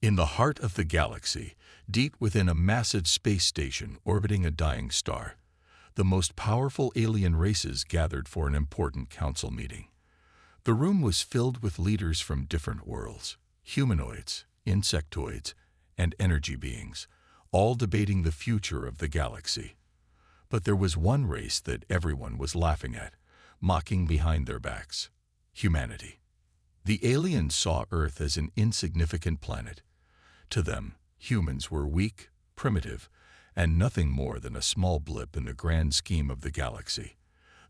In the heart of the galaxy, deep within a massive space station orbiting a dying star, the most powerful alien races gathered for an important council meeting. The room was filled with leaders from different worlds, humanoids, insectoids, and energy beings, all debating the future of the galaxy. But there was one race that everyone was laughing at, mocking behind their backs: humanity. The aliens saw Earth as an insignificant planet. To them, humans were weak, primitive, and nothing more than a small blip in the grand scheme of the galaxy.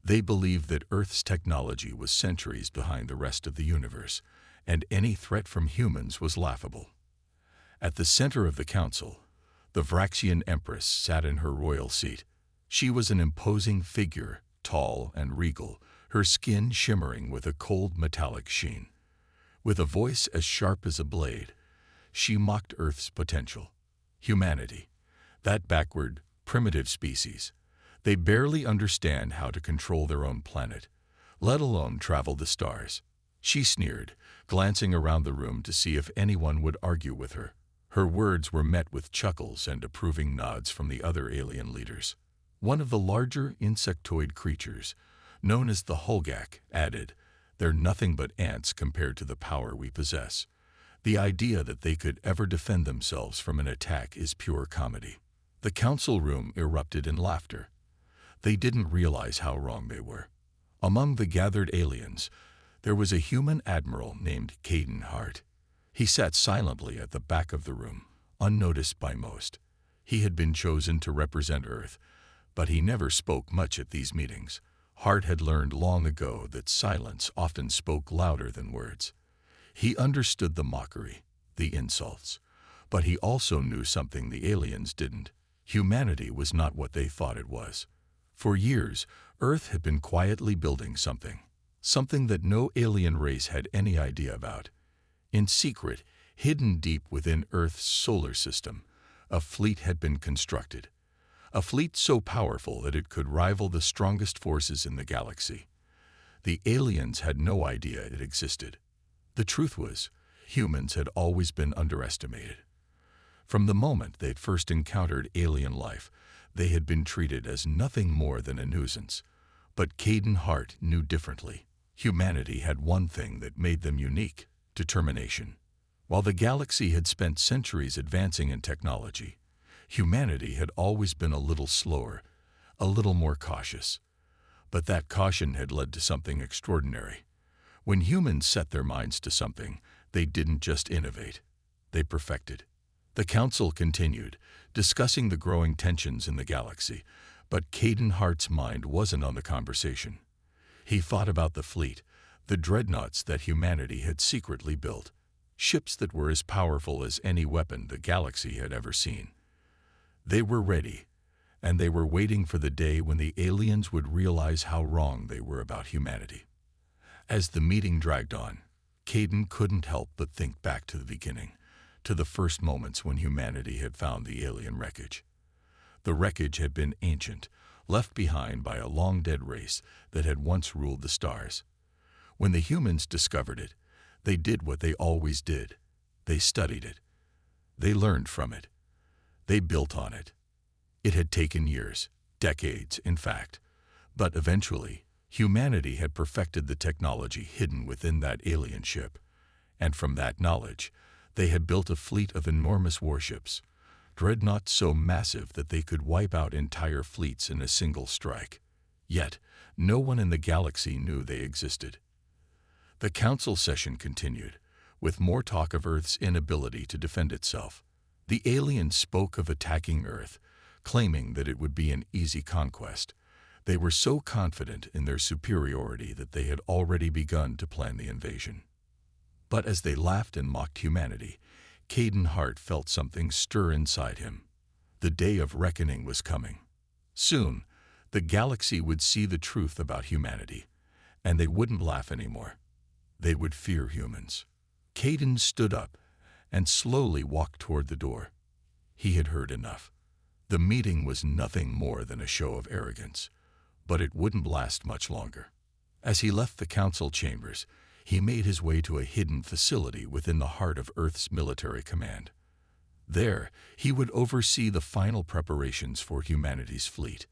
They believed that Earth's technology was centuries behind the rest of the universe, and any threat from humans was laughable. At the center of the council, the Vraxian Empress sat in her royal seat. She was an imposing figure, tall and regal, her skin shimmering with a cold metallic sheen. With a voice as sharp as a blade, she mocked Earth's potential. Humanity, that backward, primitive species. They barely understand how to control their own planet, let alone travel the stars. She sneered, glancing around the room to see if anyone would argue with her. Her words were met with chuckles and approving nods from the other alien leaders. One of the larger insectoid creatures, known as the Hulgak, added, "They're nothing but ants compared to the power we possess. The idea that they could ever defend themselves from an attack is pure comedy." The council room erupted in laughter. They didn't realize how wrong they were. Among the gathered aliens, there was a human admiral named Caden Hart. He sat silently at the back of the room, unnoticed by most. He had been chosen to represent Earth, but he never spoke much at these meetings. Hart had learned long ago that silence often spoke louder than words. He understood the mockery, the insults, but he also knew something the aliens didn't. Humanity was not what they thought it was. For years, Earth had been quietly building something that no alien race had any idea about. In secret, hidden deep within Earth's solar system, a fleet had been constructed. A fleet so powerful that it could rival the strongest forces in the galaxy. The aliens had no idea it existed. The truth was, humans had always been underestimated. From the moment they'd first encountered alien life, they had been treated as nothing more than a nuisance. But Caden Hart knew differently. Humanity had one thing that made them unique: determination. While the galaxy had spent centuries advancing in technology, humanity had always been a little slower, a little more cautious. But that caution had led to something extraordinary. When humans set their minds to something, they didn't just innovate, they perfected. The council continued, discussing the growing tensions in the galaxy, but Caden Hart's mind wasn't on the conversation. He thought about the fleet, the dreadnoughts that humanity had secretly built, ships that were as powerful as any weapon the galaxy had ever seen. They were ready, and they were waiting for the day when the aliens would realize how wrong they were about humanity. As the meeting dragged on, Caden couldn't help but think back to the beginning, to the first moments when humanity had found the alien wreckage. The wreckage had been ancient, left behind by a long-dead race that had once ruled the stars. When the humans discovered it, they did what they always did. They studied it. They learned from it. They built on it. It had taken years, decades, in fact. But eventually, humanity had perfected the technology hidden within that alien ship. And from that knowledge, they had built a fleet of enormous warships, dreadnoughts so massive that they could wipe out entire fleets in a single strike. Yet, no one in the galaxy knew they existed. The council session continued, with more talk of Earth's inability to defend itself. The aliens spoke of attacking Earth, claiming that it would be an easy conquest. They were so confident in their superiority that they had already begun to plan the invasion. But as they laughed and mocked humanity, Caden Hart felt something stir inside him. The day of reckoning was coming. Soon, the galaxy would see the truth about humanity, and they wouldn't laugh anymore. They would fear humans. Caden stood up and slowly walked toward the door. He had heard enough. The meeting was nothing more than a show of arrogance, but it wouldn't last much longer. As he left the council chambers, he made his way to a hidden facility within the heart of Earth's military command. There, he would oversee the final preparations for humanity's fleet.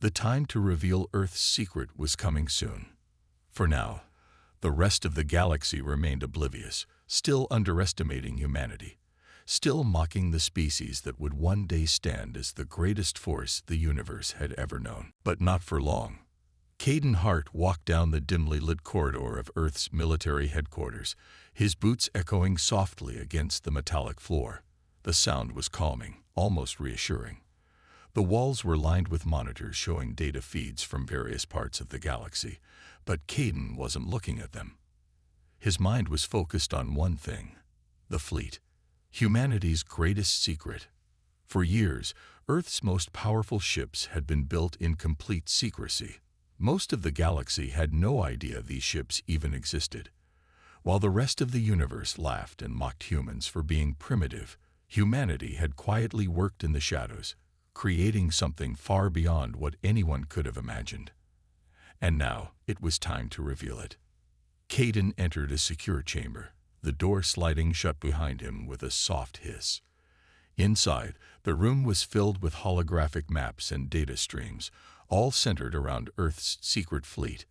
The time to reveal Earth's secret was coming soon. For now, the rest of the galaxy remained oblivious, still underestimating humanity, still mocking the species that would one day stand as the greatest force the universe had ever known. But not for long. Caden Hart walked down the dimly lit corridor of Earth's military headquarters, his boots echoing softly against the metallic floor. The sound was calming, almost reassuring. The walls were lined with monitors showing data feeds from various parts of the galaxy, but Caden wasn't looking at them. His mind was focused on one thing: the fleet, humanity's greatest secret. For years, Earth's most powerful ships had been built in complete secrecy. Most of the galaxy had no idea these ships even existed. While the rest of the universe laughed and mocked humans for being primitive, humanity had quietly worked in the shadows, creating something far beyond what anyone could have imagined. And now, it was time to reveal it. Caden entered a secure chamber, the door sliding shut behind him with a soft hiss. Inside, the room was filled with holographic maps and data streams, all centered around Earth's secret fleet.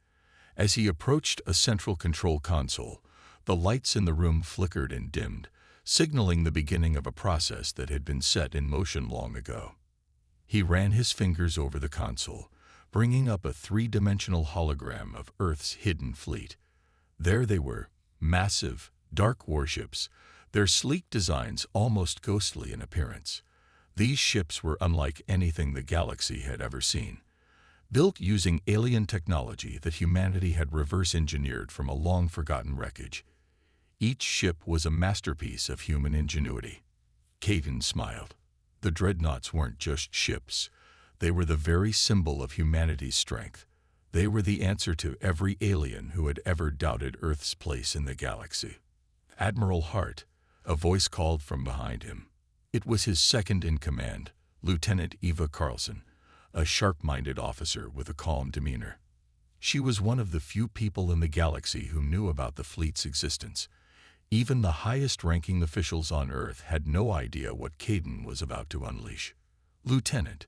As he approached a central control console, the lights in the room flickered and dimmed, signaling the beginning of a process that had been set in motion long ago. He ran his fingers over the console, bringing up a three-dimensional hologram of Earth's hidden fleet. There they were, massive, dark warships, their sleek designs almost ghostly in appearance. These ships were unlike anything the galaxy had ever seen. Built using alien technology that humanity had reverse-engineered from a long-forgotten wreckage. Each ship was a masterpiece of human ingenuity. Caden smiled. The Dreadnoughts weren't just ships. They were the very symbol of humanity's strength. They were the answer to every alien who had ever doubted Earth's place in the galaxy. Admiral Hart, a voice called from behind him. It was his second-in-command, Lieutenant Eva Carlson, a sharp-minded officer with a calm demeanor. She was one of the few people in the galaxy who knew about the fleet's existence. Even the highest-ranking officials on Earth had no idea what Caden was about to unleash. "Lieutenant,"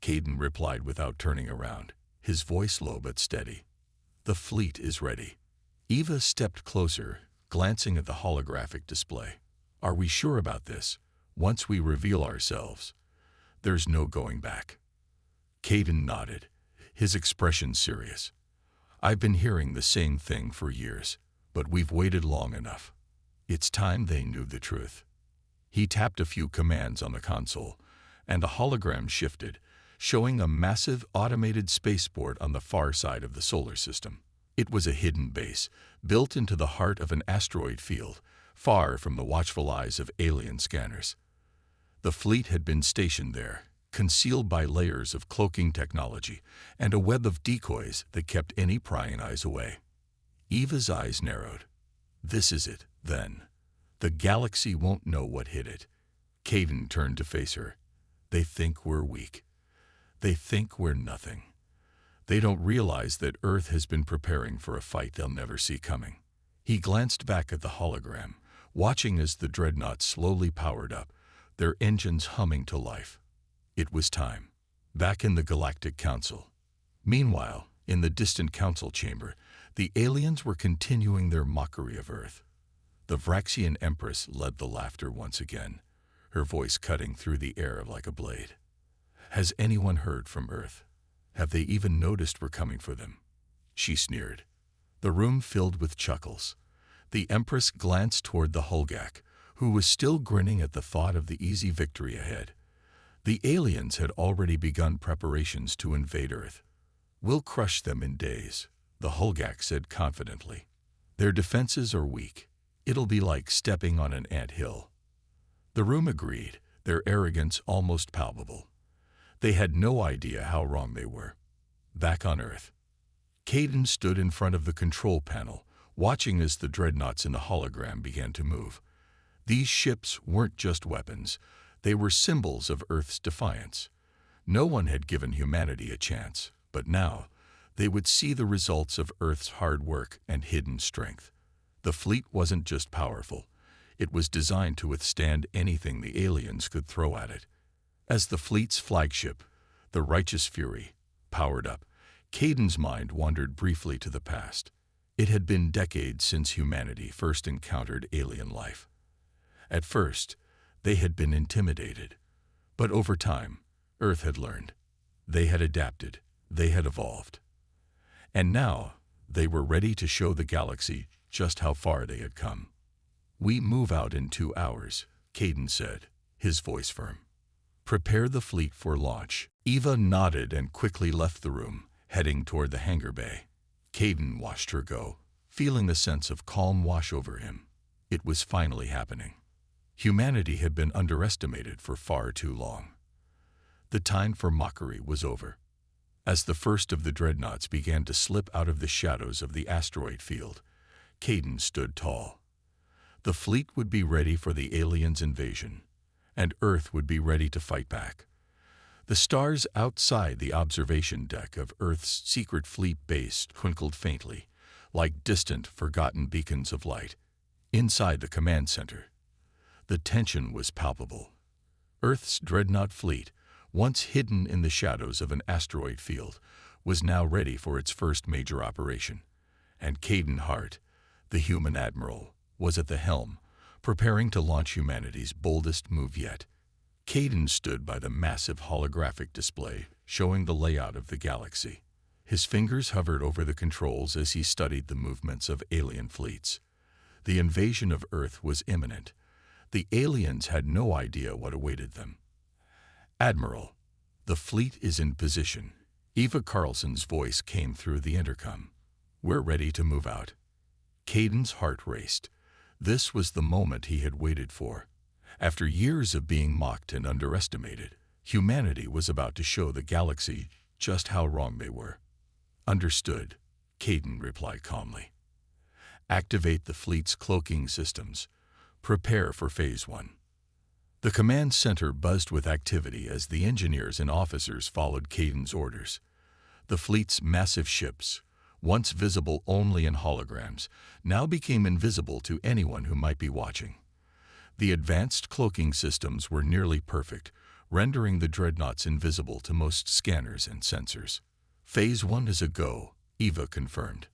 Caden replied without turning around, his voice low but steady. "The fleet is ready." Eva stepped closer, glancing at the holographic display. "Are we sure about this? Once we reveal ourselves, there's no going back." Caden nodded, his expression serious. "I've been hearing the same thing for years, but we've waited long enough. It's time they knew the truth." He tapped a few commands on the console, and the hologram shifted, showing a massive automated spaceport on the far side of the solar system. It was a hidden base, built into the heart of an asteroid field, far from the watchful eyes of alien scanners. The fleet had been stationed there, concealed by layers of cloaking technology and a web of decoys that kept any prying eyes away. Eva's eyes narrowed. "This is it, then. The galaxy won't know what hit it." Caden turned to face her. "They think we're weak. They think we're nothing. They don't realize that Earth has been preparing for a fight they'll never see coming." He glanced back at the hologram, watching as the Dreadnought slowly powered up, their engines humming to life. It was time. Back in the Galactic Council. Meanwhile, in the distant council chamber, the aliens were continuing their mockery of Earth. The Vraxian Empress led the laughter once again, her voice cutting through the air like a blade. "Has anyone heard from Earth? Have they even noticed we're coming for them?" She sneered. The room filled with chuckles. The Empress glanced toward the Hulgak, who was still grinning at the thought of the easy victory ahead. The aliens had already begun preparations to invade Earth. "We'll crush them in days," the Hulgak said confidently. "Their defenses are weak. It'll be like stepping on an anthill." The room agreed, their arrogance almost palpable. They had no idea how wrong they were. Back on Earth, Caden stood in front of the control panel, watching as the Dreadnoughts in the hologram began to move. These ships weren't just weapons. They were symbols of Earth's defiance. No one had given humanity a chance, but now they would see the results of Earth's hard work and hidden strength. The fleet wasn't just powerful. It was designed to withstand anything the aliens could throw at it. As the fleet's flagship, the Righteous Fury, powered up, Caden's mind wandered briefly to the past. It had been decades since humanity first encountered alien life. At first, they had been intimidated. But over time, Earth had learned. They had adapted. They had evolved. And now, they were ready to show the galaxy just how far they had come. "We move out in 2 hours," Caden said, his voice firm. "Prepare the fleet for launch." Eva nodded and quickly left the room, heading toward the hangar bay. Caden watched her go, feeling a sense of calm wash over him. It was finally happening. Humanity had been underestimated for far too long. The time for mockery was over. As the first of the dreadnoughts began to slip out of the shadows of the asteroid field, Caden stood tall. The fleet would be ready for the aliens' invasion, and Earth would be ready to fight back. The stars outside the observation deck of Earth's secret fleet base twinkled faintly, like distant, forgotten beacons of light. Inside the command center, the tension was palpable. Earth's dreadnought fleet, once hidden in the shadows of an asteroid field, was now ready for its first major operation. And Caden Hart, the human admiral, was at the helm, preparing to launch humanity's boldest move yet. Caden stood by the massive holographic display showing the layout of the galaxy. His fingers hovered over the controls as he studied the movements of alien fleets. The invasion of Earth was imminent. The aliens had no idea what awaited them. "Admiral, the fleet is in position." Eva Carlson's voice came through the intercom. "We're ready to move out." Caden's heart raced. This was the moment he had waited for. After years of being mocked and underestimated, humanity was about to show the galaxy just how wrong they were. "Understood," Caden replied calmly. "Activate the fleet's cloaking systems. Prepare for Phase 1. The command center buzzed with activity as the engineers and officers followed Caden's orders. The fleet's massive ships, once visible only in holograms, now became invisible to anyone who might be watching. The advanced cloaking systems were nearly perfect, rendering the dreadnoughts invisible to most scanners and sensors. "Phase 1 is a go," Eva confirmed.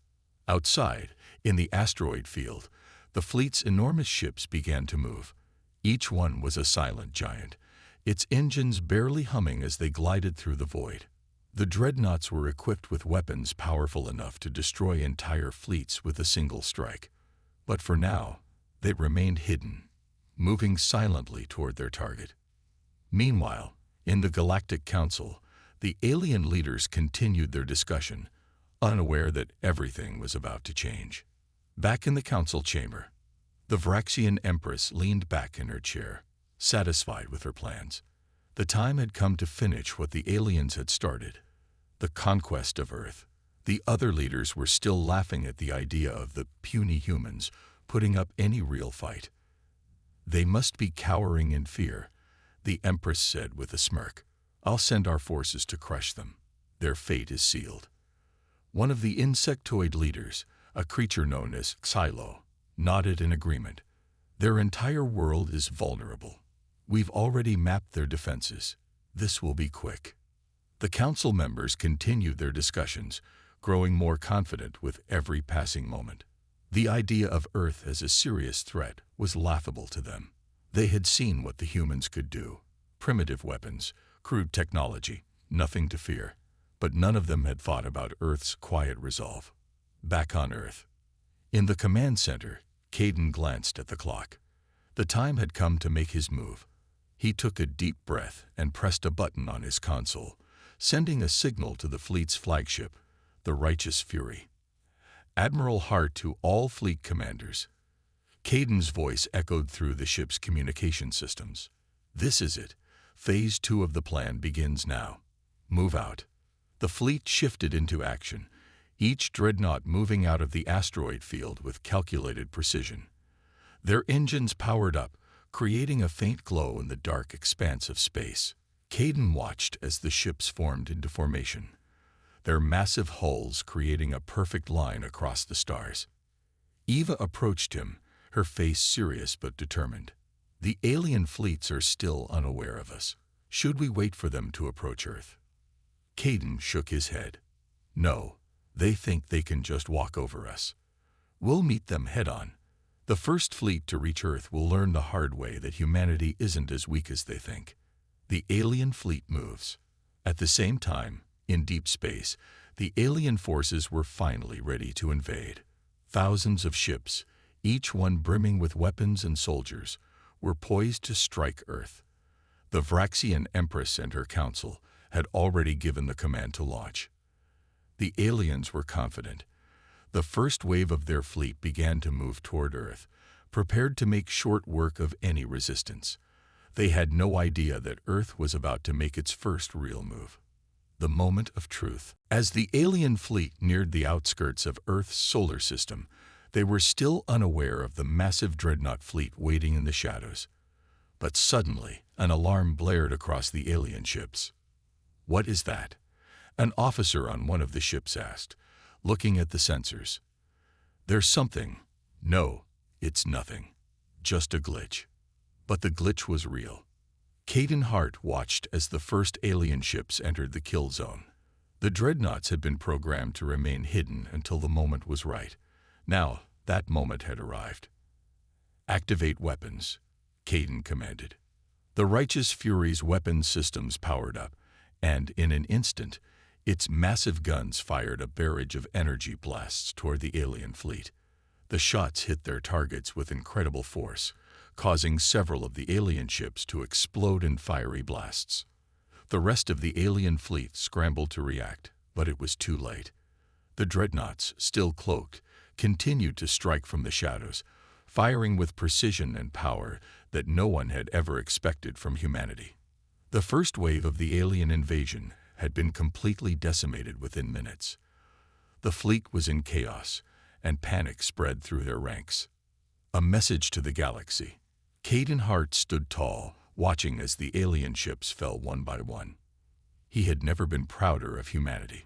Outside, in the asteroid field, the fleet's enormous ships began to move. Each one was a silent giant, its engines barely humming as they glided through the void. The dreadnoughts were equipped with weapons powerful enough to destroy entire fleets with a single strike. But for now, they remained hidden, moving silently toward their target. Meanwhile, in the Galactic Council, the alien leaders continued their discussion, unaware that everything was about to change. Back in the council chamber, the Vraxian Empress leaned back in her chair, satisfied with her plans. The time had come to finish what the aliens had started, the conquest of Earth. The other leaders were still laughing at the idea of the puny humans putting up any real fight. "They must be cowering in fear," the Empress said with a smirk. "I'll send our forces to crush them. Their fate is sealed." One of the insectoid leaders, a creature known as Xylo, nodded in agreement. "Their entire world is vulnerable. We've already mapped their defenses. This will be quick." The council members continued their discussions, growing more confident with every passing moment. The idea of Earth as a serious threat was laughable to them. They had seen what the humans could do. Primitive weapons, crude technology, nothing to fear. But none of them had thought about Earth's quiet resolve. Back on Earth, in the command center, Caden glanced at the clock. The time had come to make his move. He took a deep breath and pressed a button on his console, sending a signal to the fleet's flagship, the Righteous Fury. "Admiral Hart to all fleet commanders." Caden's voice echoed through the ship's communication systems. "This is it. Phase 2 of the plan begins now. Move out." The fleet shifted into action, each dreadnought moving out of the asteroid field with calculated precision. Their engines powered up, creating a faint glow in the dark expanse of space. Caden watched as the ships formed into formation, their massive hulls creating a perfect line across the stars. Eva approached him, her face serious but determined. The alien fleets are still unaware of us. Should we wait for them to approach Earth? Caden shook his head. No, they think they can just walk over us. We'll meet them head-on. The first fleet to reach Earth will learn the hard way that humanity isn't as weak as they think. The alien fleet moves. At the same time, in deep space, the alien forces were finally ready to invade. Thousands of ships, each one brimming with weapons and soldiers, were poised to strike Earth. The Vraxian Empress and her council had already given the command to launch. The aliens were confident. The first wave of their fleet began to move toward Earth, prepared to make short work of any resistance. They had no idea that Earth was about to make its first real move. The moment of truth. As the alien fleet neared the outskirts of Earth's solar system, they were still unaware of the massive Dreadnought fleet waiting in the shadows. But suddenly, an alarm blared across the alien ships. "What is that?" an officer on one of the ships asked, looking at the sensors. "There's something." "No, it's nothing. Just a glitch." But the glitch was real. Caden Hart watched as the first alien ships entered the kill zone. The Dreadnoughts had been programmed to remain hidden until the moment was right. Now, that moment had arrived. "Activate weapons," Caden commanded. The Righteous Fury's weapons systems powered up, and in an instant, its massive guns fired a barrage of energy blasts toward the alien fleet. The shots hit their targets with incredible force, causing several of the alien ships to explode in fiery blasts. The rest of the alien fleet scrambled to react, but it was too late. The Dreadnoughts, still cloaked, continued to strike from the shadows, firing with precision and power that no one had ever expected from humanity. The first wave of the alien invasion had been completely decimated within minutes. The fleet was in chaos, and panic spread through their ranks. A message to the galaxy. Caden Hart stood tall, watching as the alien ships fell one by one. He had never been prouder of humanity.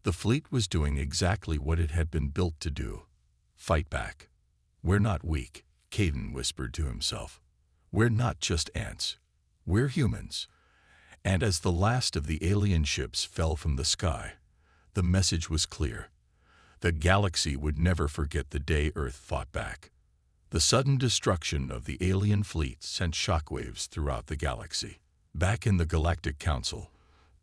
The fleet was doing exactly what it had been built to do: fight back. "We're not weak," Caden whispered to himself. "We're not just ants. We're humans." And as the last of the alien ships fell from the sky, the message was clear. The galaxy would never forget the day Earth fought back. The sudden destruction of the alien fleet sent shockwaves throughout the galaxy. Back in the Galactic Council,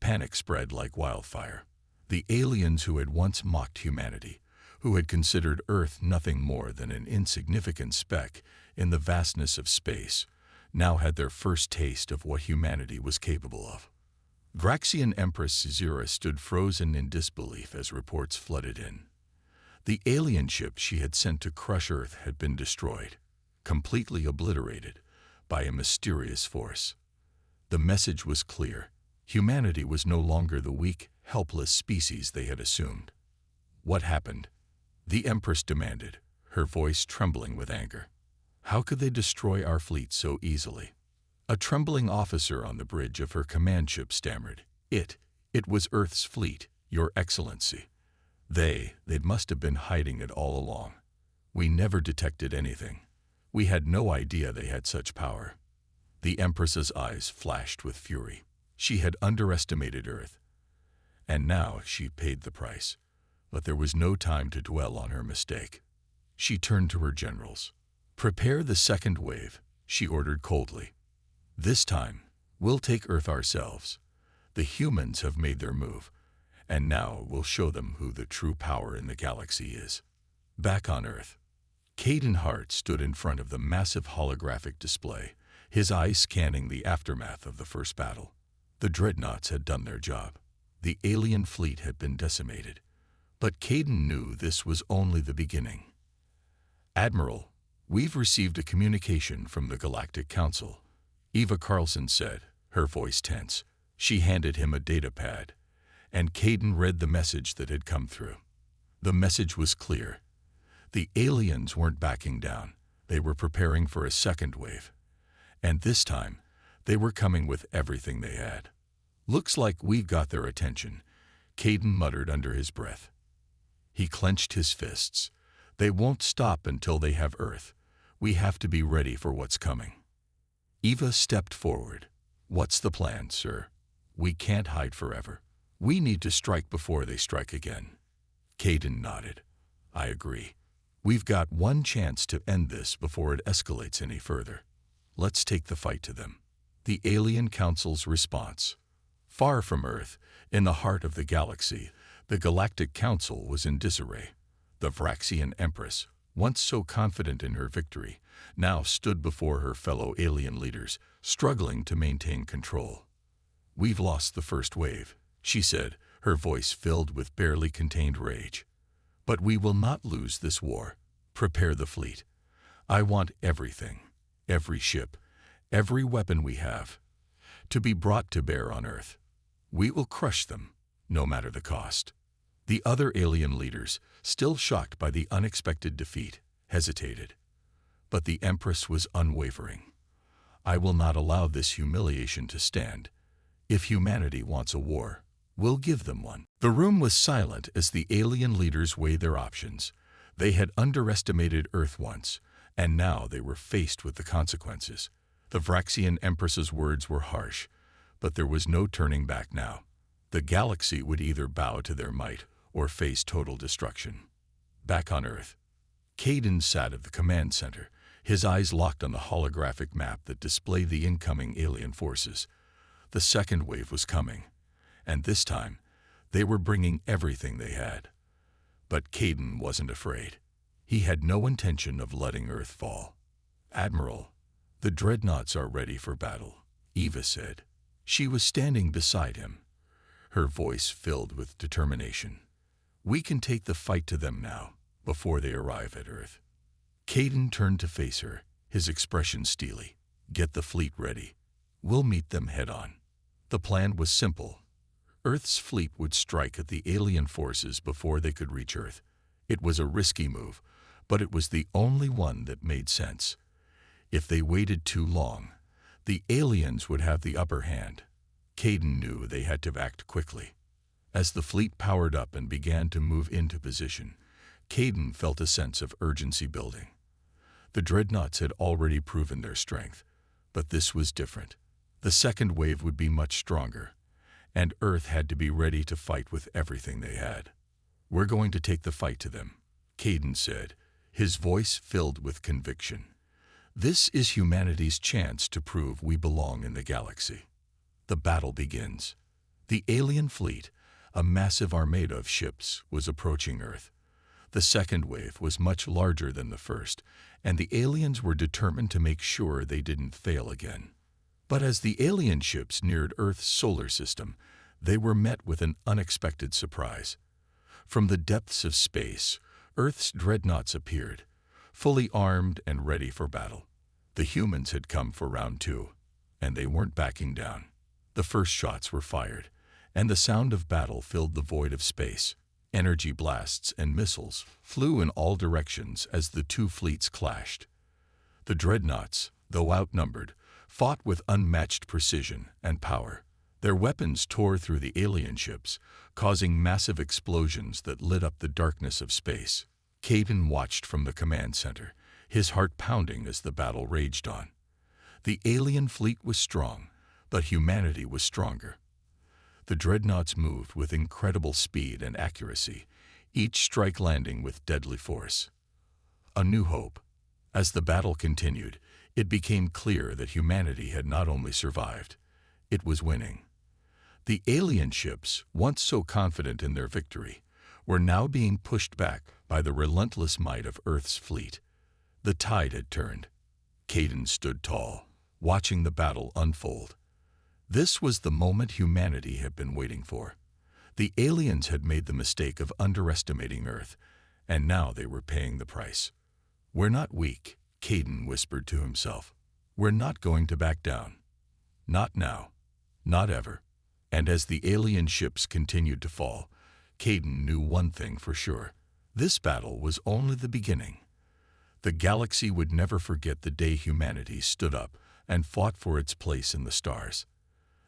panic spread like wildfire. The aliens who had once mocked humanity, who had considered Earth nothing more than an insignificant speck in the vastness of space, now had their first taste of what humanity was capable of. Vraxian Empress Zira stood frozen in disbelief as reports flooded in. The alien ship she had sent to crush Earth had been destroyed, completely obliterated, by a mysterious force. The message was clear. Humanity was no longer the weak, helpless species they had assumed. "What happened?" the Empress demanded, her voice trembling with anger. "How could they destroy our fleet so easily?" A trembling officer on the bridge of her command ship stammered. It was Earth's fleet, Your Excellency. They must have been hiding it all along. We never detected anything. We had no idea they had such power." The Empress's eyes flashed with fury. She had underestimated Earth, and now she paid the price. But there was no time to dwell on her mistake. She turned to her generals. "Prepare the second wave," she ordered coldly. "This time, we'll take Earth ourselves. The humans have made their move, and now we'll show them who the true power in the galaxy is." Back on Earth, Caden Hart stood in front of the massive holographic display, his eyes scanning the aftermath of the first battle. The Dreadnoughts had done their job. The alien fleet had been decimated. But Caden knew this was only the beginning. "Admiral, we've received a communication from the Galactic Council," Eva Carlson said, her voice tense. She handed him a data pad, and Caden read the message that had come through. The message was clear. The aliens weren't backing down. They were preparing for a second wave. And this time, they were coming with everything they had. "Looks like we've got their attention," Caden muttered under his breath. He clenched his fists. They won't stop until they have Earth. We have to be ready for what's coming. Eva stepped forward. What's the plan, sir? We can't hide forever. We need to strike before they strike again. Caden nodded. I agree. We've got one chance to end this before it escalates any further. Let's take the fight to them. The Alien Council's response. Far from Earth, in the heart of the galaxy, the Galactic Council was in disarray. The Vraxian Empress, once so confident in her victory, now stood before her fellow alien leaders, struggling to maintain control. We've lost the first wave, she said, her voice filled with barely contained rage. But we will not lose this war. Prepare the fleet. I want everything, every ship, every weapon we have, to be brought to bear on Earth. We will crush them, no matter the cost. The other alien leaders, still shocked by the unexpected defeat, hesitated. But the Empress was unwavering. I will not allow this humiliation to stand. If humanity wants a war, we'll give them one. The room was silent as the alien leaders weighed their options. They had underestimated Earth once, and now they were faced with the consequences. The Vraxian Empress's words were harsh, but there was no turning back now. The galaxy would either bow to their might or face total destruction. Back on Earth, Caden sat at the command center, his eyes locked on the holographic map that displayed the incoming alien forces. The second wave was coming, and this time, they were bringing everything they had. But Caden wasn't afraid. He had no intention of letting Earth fall. Admiral, the Dreadnoughts are ready for battle, Eva said. She was standing beside him, her voice filled with determination. We can take the fight to them now, before they arrive at Earth. Caden turned to face her, his expression steely. Get the fleet ready. We'll meet them head-on. The plan was simple. Earth's fleet would strike at the alien forces before they could reach Earth. It was a risky move, but it was the only one that made sense. If they waited too long, the aliens would have the upper hand. Caden knew they had to act quickly. As the fleet powered up and began to move into position, Caden felt a sense of urgency building. The Dreadnoughts had already proven their strength, but this was different. The second wave would be much stronger, and Earth had to be ready to fight with everything they had. We're going to take the fight to them, Caden said, his voice filled with conviction. This is humanity's chance to prove we belong in the galaxy. The battle begins. The alien fleet, a massive armada of ships, was approaching Earth. The second wave was much larger than the first, and the aliens were determined to make sure they didn't fail again. But as the alien ships neared Earth's solar system, they were met with an unexpected surprise. From the depths of space, Earth's dreadnoughts appeared, fully armed and ready for battle. The humans had come for round two, and they weren't backing down. The first shots were fired, and the sound of battle filled the void of space. Energy blasts and missiles flew in all directions as the two fleets clashed. The dreadnoughts, though outnumbered, fought with unmatched precision and power. Their weapons tore through the alien ships, causing massive explosions that lit up the darkness of space. Caden watched from the command center, his heart pounding as the battle raged on. The alien fleet was strong, but humanity was stronger. The dreadnoughts moved with incredible speed and accuracy, each strike landing with deadly force. A new hope. As the battle continued, it became clear that humanity had not only survived, it was winning. The alien ships, once so confident in their victory, were now being pushed back by the relentless might of Earth's fleet. The tide had turned. Caden stood tall, watching the battle unfold. This was the moment humanity had been waiting for. The aliens had made the mistake of underestimating Earth, and now they were paying the price. We're not weak, Caden whispered to himself. We're not going to back down. Not now. Not ever. And as the alien ships continued to fall, Caden knew one thing for sure. This battle was only the beginning. The galaxy would never forget the day humanity stood up and fought for its place in the stars.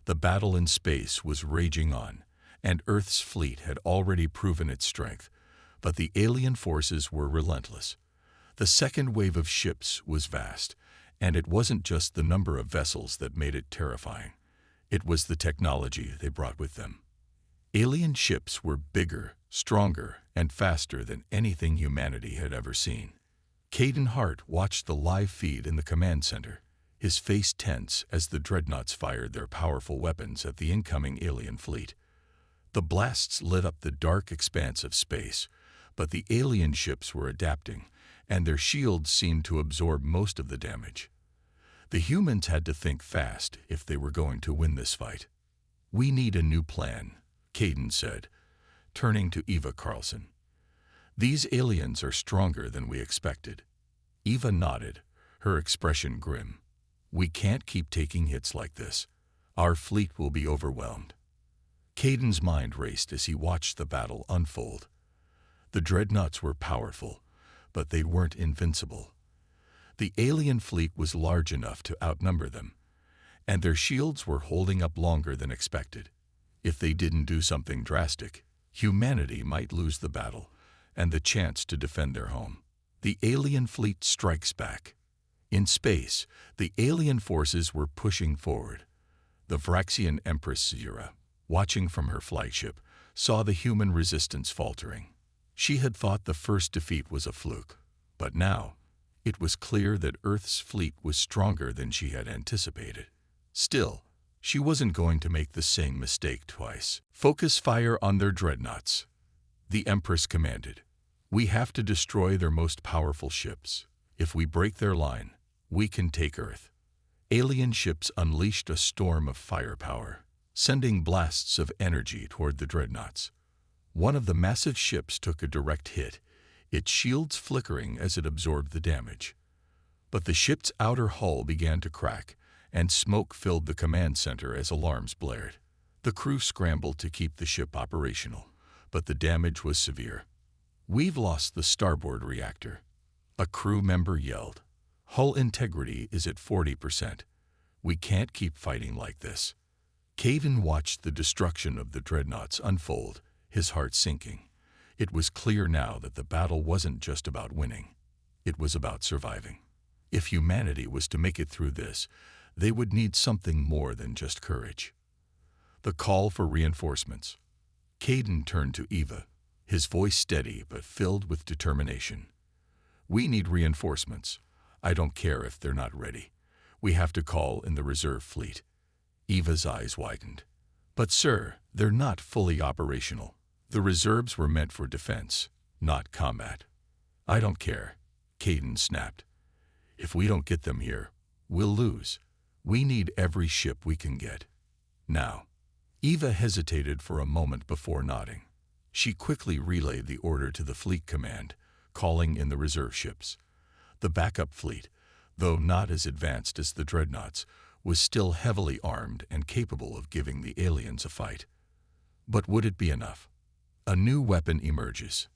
The battle in space was raging on, and Earth's fleet had already proven its strength, But the alien forces were relentless. The second wave of ships was vast, and it wasn't just the number of vessels that made it terrifying. It was the technology they brought with them. Alien ships were bigger, stronger, and faster than anything humanity had ever seen. Caden Hart watched the live feed in the command center, his face tense as the Dreadnoughts fired their powerful weapons at the incoming alien fleet. The blasts lit up the dark expanse of space, but the alien ships were adapting, and their shields seemed to absorb most of the damage. The humans had to think fast if they were going to win this fight. "We need a new plan," Caden said, turning to Eva Carlson. "These aliens are stronger than we expected." Eva nodded, her expression grim. "We can't keep taking hits like this. Our fleet will be overwhelmed." Caden's mind raced as he watched the battle unfold. The Dreadnoughts were powerful, but they weren't invincible. The alien fleet was large enough to outnumber them, and their shields were holding up longer than expected. If they didn't do something drastic, humanity might lose the battle and the chance to defend their home. The alien fleet strikes back. In space, the alien forces were pushing forward. The Vraxian Empress Zira, watching from her flagship, saw the human resistance faltering. She had thought the first defeat was a fluke, but now it was clear that Earth's fleet was stronger than she had anticipated. Still, she wasn't going to make the same mistake twice. "Focus fire on their dreadnoughts," the Empress commanded. "We have to destroy their most powerful ships. If we break their line, we can take Earth." Alien ships unleashed a storm of firepower, sending blasts of energy toward the dreadnoughts. One of the massive ships took a direct hit, its shields flickering as it absorbed the damage. But the ship's outer hull began to crack, and smoke filled the command center as alarms blared. The crew scrambled to keep the ship operational, but the damage was severe. "We've lost the starboard reactor," a crew member yelled. "Hull integrity is at 40%. We can't keep fighting like this." Caden watched the destruction of the dreadnoughts unfold, his heart sinking. It was clear now that the battle wasn't just about winning. It was about surviving. If humanity was to make it through this, they would need something more than just courage. The call for reinforcements. Caden turned to Eva, his voice steady but filled with determination. "We need reinforcements. I don't care if they're not ready. We have to call in the reserve fleet." Eva's eyes widened. "But sir, they're not fully operational. The reserves were meant for defense, not combat." "I don't care," Caden snapped. "If we don't get them here, we'll lose. We need every ship we can get. Now." Eva hesitated for a moment before nodding. She quickly relayed the order to the fleet command, calling in the reserve ships. The backup fleet, though not as advanced as the dreadnoughts, was still heavily armed and capable of giving the aliens a fight. But would it be enough? A new weapon emerges.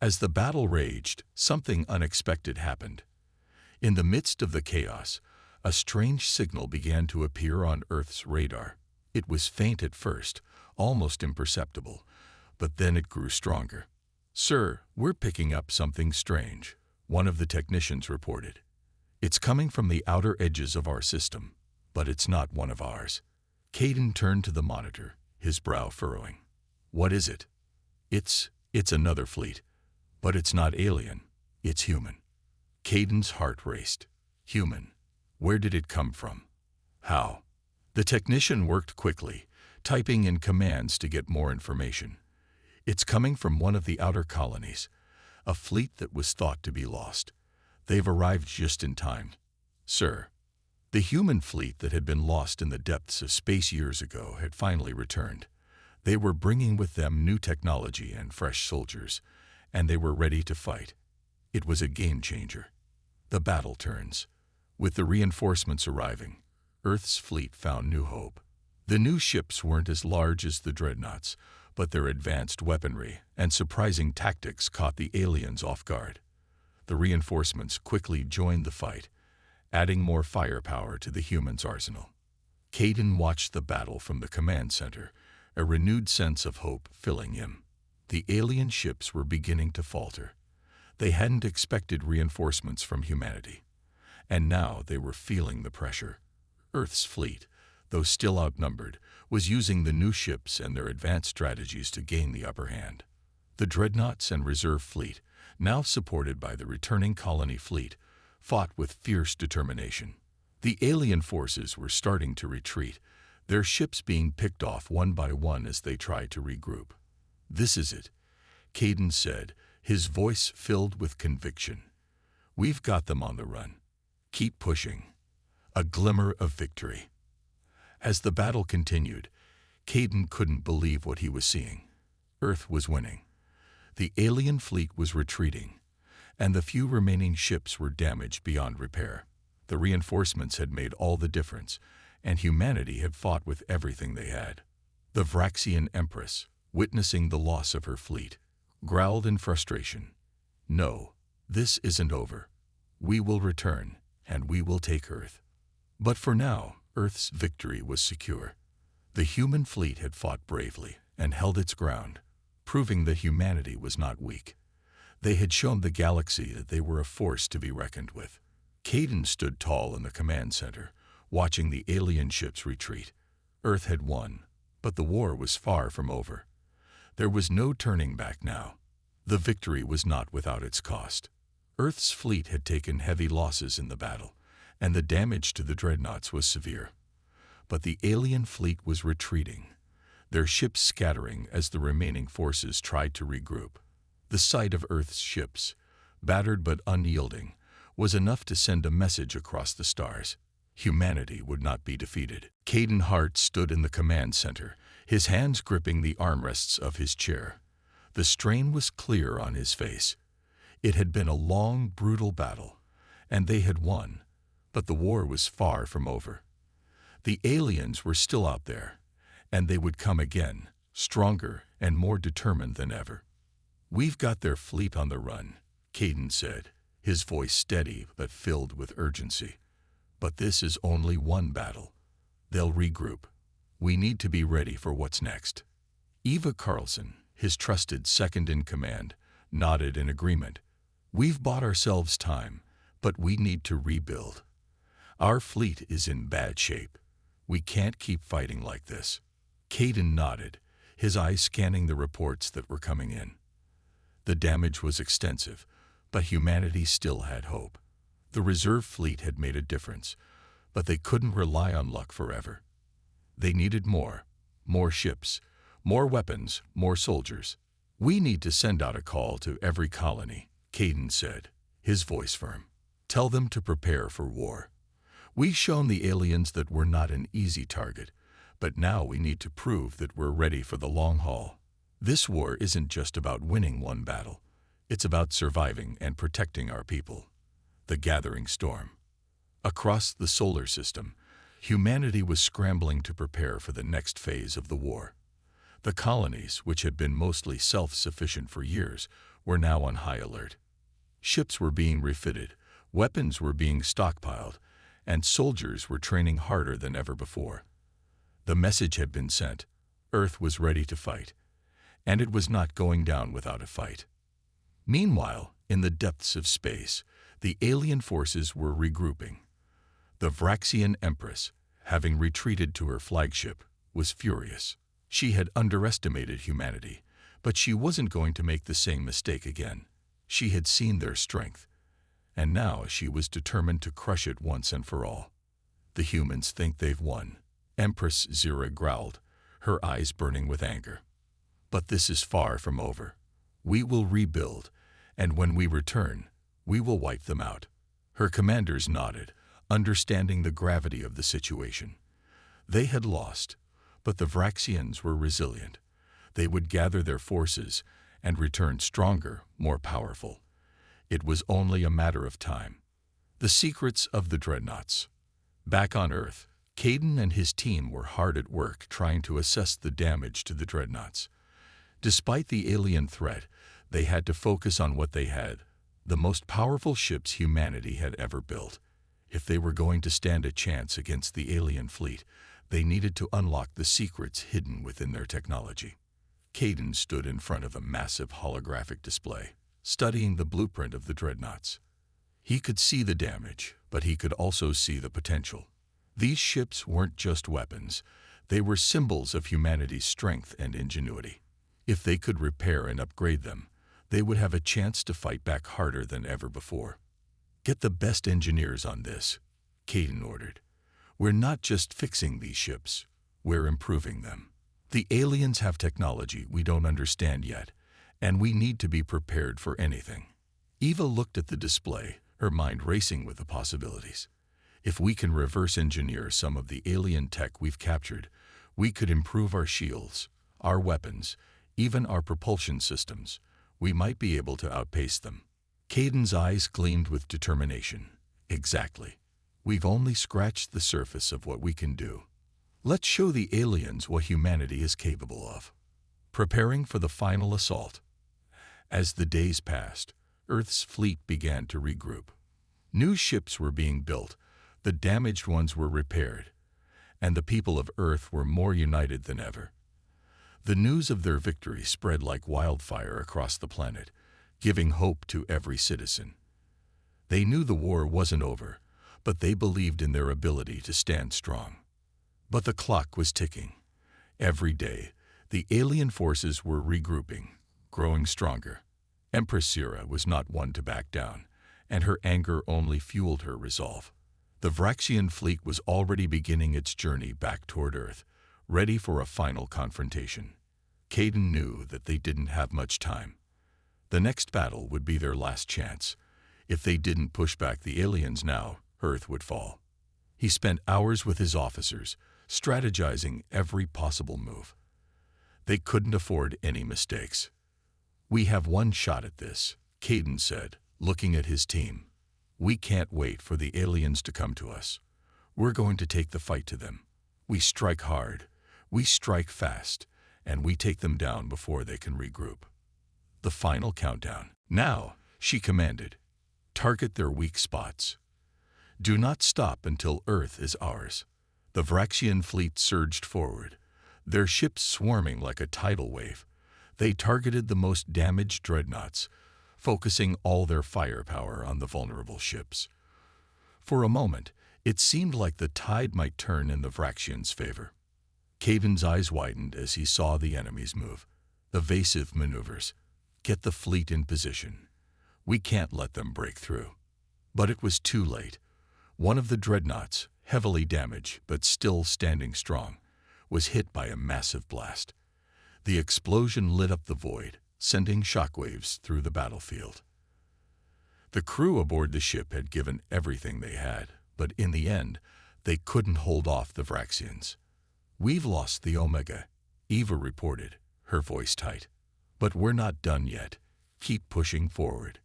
As the battle raged, something unexpected happened. In the midst of the chaos, a strange signal began to appear on Earth's radar. It was faint at first, almost imperceptible, but then it grew stronger. "Sir, we're picking up something strange," one of the technicians reported. "It's coming from the outer edges of our system, but it's not one of ours." Caden turned to the monitor, his brow furrowing. "What is it?" It's another fleet, but it's not alien, it's human." Caden's heart raced. Human. Where did it come from? How? The technician worked quickly, typing in commands to get more information. "It's coming from one of the outer colonies, a fleet that was thought to be lost. They've arrived just in time, sir." The human fleet that had been lost in the depths of space years ago had finally returned. They were bringing with them new technology and fresh soldiers, and they were ready to fight. It was a game changer. The battle turns. With the reinforcements arriving, Earth's fleet found new hope. The new ships weren't as large as the dreadnoughts, but their advanced weaponry and surprising tactics caught the aliens off guard. The reinforcements quickly joined the fight, adding more firepower to the humans' arsenal. Caden watched the battle from the command center, a renewed sense of hope filling him. The alien ships were beginning to falter. They hadn't expected reinforcements from humanity, and now they were feeling the pressure. Earth's fleet, though still outnumbered, was using the new ships and their advanced strategies to gain the upper hand. The Dreadnoughts and reserve fleet, now supported by the returning colony fleet, fought with fierce determination. The alien forces were starting to retreat, their ships being picked off one by one as they tried to regroup. "This is it," Caden said, his voice filled with conviction. "We've got them on the run. Keep pushing." A glimmer of victory. As the battle continued, Caden couldn't believe what he was seeing. Earth was winning. The alien fleet was retreating, and the few remaining ships were damaged beyond repair. The reinforcements had made all the difference, and humanity had fought with everything they had. The Vraxian Empress, witnessing the loss of her fleet, growled in frustration. "No, this isn't over. We will return, and we will take Earth." But for now, Earth's victory was secure. The human fleet had fought bravely and held its ground, proving that humanity was not weak. They had shown the galaxy that they were a force to be reckoned with. Caden stood tall in the command center, watching the alien ships retreat. Earth had won, but the war was far from over. There was no turning back now. The victory was not without its cost. Earth's fleet had taken heavy losses in the battle, and the damage to the Dreadnoughts was severe. But the alien fleet was retreating, their ships scattering as the remaining forces tried to regroup. The sight of Earth's ships, battered but unyielding, was enough to send a message across the stars. Humanity would not be defeated. Caden Hart stood in the command center, his hands gripping the armrests of his chair. The strain was clear on his face. It had been a long, brutal battle, and they had won, but the war was far from over. The aliens were still out there, and they would come again, stronger and more determined than ever. "We've got their fleet on the run," Caden said, his voice steady but filled with urgency. "But this is only one battle. They'll regroup. We need to be ready for what's next." Eva Carlson, his trusted second-in-command, nodded in agreement. "We've bought ourselves time, but we need to rebuild. Our fleet is in bad shape. We can't keep fighting like this." Caden nodded, his eyes scanning the reports that were coming in. The damage was extensive, but humanity still had hope. The reserve fleet had made a difference, but they couldn't rely on luck forever. They needed more ships, more weapons, more soldiers. "We need to send out a call to every colony," Caden said, his voice firm. "Tell them to prepare for war. We've shown the aliens that we're not an easy target, but now we need to prove that we're ready for the long haul. This war isn't just about winning one battle. It's about surviving and protecting our people." The gathering storm. Across the solar system, humanity was scrambling to prepare for the next phase of the war. The colonies, which had been mostly self-sufficient for years, were now on high alert. Ships were being refitted, weapons were being stockpiled, and soldiers were training harder than ever before. The message had been sent. Earth was ready to fight, and it was not going down without a fight. Meanwhile, in the depths of space, the alien forces were regrouping. The Vraxian Empress, having retreated to her flagship, was furious. She had underestimated humanity, but she wasn't going to make the same mistake again. She had seen their strength, and now she was determined to crush it once and for all. "The humans think they've won," Empress Zira growled, her eyes burning with anger. "But this is far from over. We will rebuild, and when we return, we will wipe them out." Her commanders nodded, understanding the gravity of the situation. They had lost, but the Vraxians were resilient. They would gather their forces and return stronger, more powerful. It was only a matter of time. The secrets of the Dreadnoughts. Back on Earth, Caden and his team were hard at work trying to assess the damage to the Dreadnoughts. Despite the alien threat, they had to focus on what they had, the most powerful ships humanity had ever built. If they were going to stand a chance against the alien fleet, they needed to unlock the secrets hidden within their technology. Caden stood in front of a massive holographic display, studying the blueprint of the Dreadnoughts. He could see the damage, but he could also see the potential. These ships weren't just weapons. They were symbols of humanity's strength and ingenuity. If they could repair and upgrade them, they would have a chance to fight back harder than ever before. "Get the best engineers on this," Caden ordered. "We're not just fixing these ships, we're improving them. The aliens have technology we don't understand yet, and we need to be prepared for anything." Eva looked at the display, her mind racing with the possibilities. If we can reverse engineer some of the alien tech we've captured, we could improve our shields, our weapons, even our propulsion systems. We might be able to outpace them. Caden's eyes gleamed with determination. Exactly. We've only scratched the surface of what we can do. Let's show the aliens what humanity is capable of. Preparing for the final assault. As the days passed, Earth's fleet began to regroup. New ships were being built, the damaged ones were repaired, and the people of Earth were more united than ever. The news of their victory spread like wildfire across the planet, giving hope to every citizen. They knew the war wasn't over, but they believed in their ability to stand strong. But the clock was ticking. Every day, the alien forces were regrouping, growing stronger. Empress Sira was not one to back down, and her anger only fueled her resolve. The Vraxian fleet was already beginning its journey back toward Earth, ready for a final confrontation. Caden knew that they didn't have much time. The next battle would be their last chance. If they didn't push back the aliens now, Earth would fall. He spent hours with his officers, strategizing every possible move. They couldn't afford any mistakes. "We have one shot at this," Caden said, looking at his team. "We can't wait for the aliens to come to us. We're going to take the fight to them. We strike hard, we strike fast, and we take them down before they can regroup." The final countdown. "Now," she commanded. "Target their weak spots. Do not stop until Earth is ours." The Vraxian fleet surged forward, their ships swarming like a tidal wave. They targeted the most damaged dreadnoughts, focusing all their firepower on the vulnerable ships. For a moment, it seemed like the tide might turn in the Vraxians' favor. Caden's eyes widened as he saw the enemy's move. Evasive maneuvers. Get the fleet in position. We can't let them break through. But it was too late. One of the dreadnoughts, heavily damaged but still standing strong, was hit by a massive blast. The explosion lit up the void, sending shockwaves through the battlefield. The crew aboard the ship had given everything they had, but in the end, they couldn't hold off the Vraxians. "We've lost the Omega," Eva reported, her voice tight. "But we're not done yet. Keep pushing forward."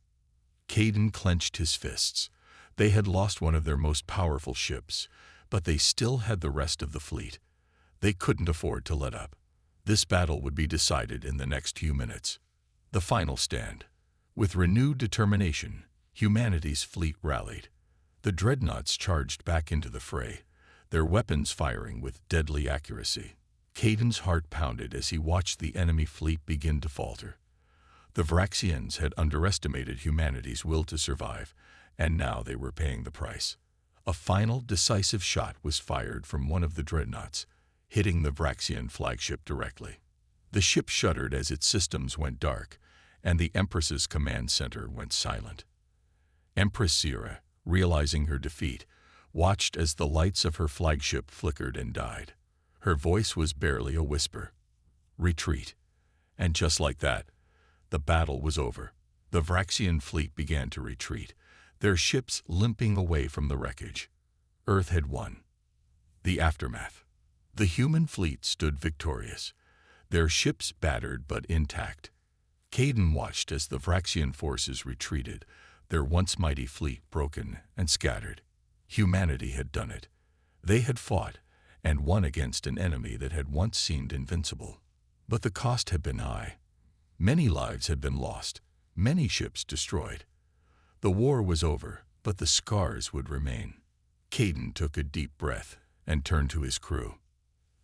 Caden clenched his fists. They had lost one of their most powerful ships, but they still had the rest of the fleet. They couldn't afford to let up. This battle would be decided in the next few minutes. The final stand. With renewed determination, humanity's fleet rallied. The dreadnoughts charged back into the fray, their weapons firing with deadly accuracy. Caden's heart pounded as he watched the enemy fleet begin to falter. The Vraxians had underestimated humanity's will to survive, and now they were paying the price. A final, decisive shot was fired from one of the dreadnoughts, hitting the Vraxian flagship directly. The ship shuddered as its systems went dark, and the Empress's command center went silent. Empress Sira, realizing her defeat, watched as the lights of her flagship flickered and died. Her voice was barely a whisper. "Retreat." And just like that, the battle was over. The Vraxian fleet began to retreat, their ships limping away from the wreckage. Earth had won. The aftermath. The human fleet stood victorious, their ships battered but intact. Caden watched as the Vraxian forces retreated, their once mighty fleet broken and scattered. Humanity had done it. They had fought and won against an enemy that had once seemed invincible. But the cost had been high. Many lives had been lost, many ships destroyed. The war was over, but the scars would remain. Caden took a deep breath and turned to his crew.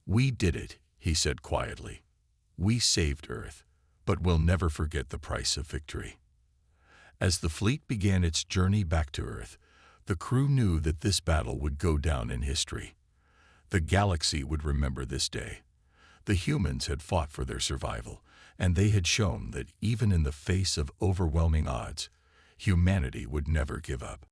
"We did it," he said quietly. "We saved Earth, but we'll never forget the price of victory." As the fleet began its journey back to Earth, the crew knew that this battle would go down in history. The galaxy would remember this day. The humans had fought for their survival, and they had shown that even in the face of overwhelming odds, humanity would never give up.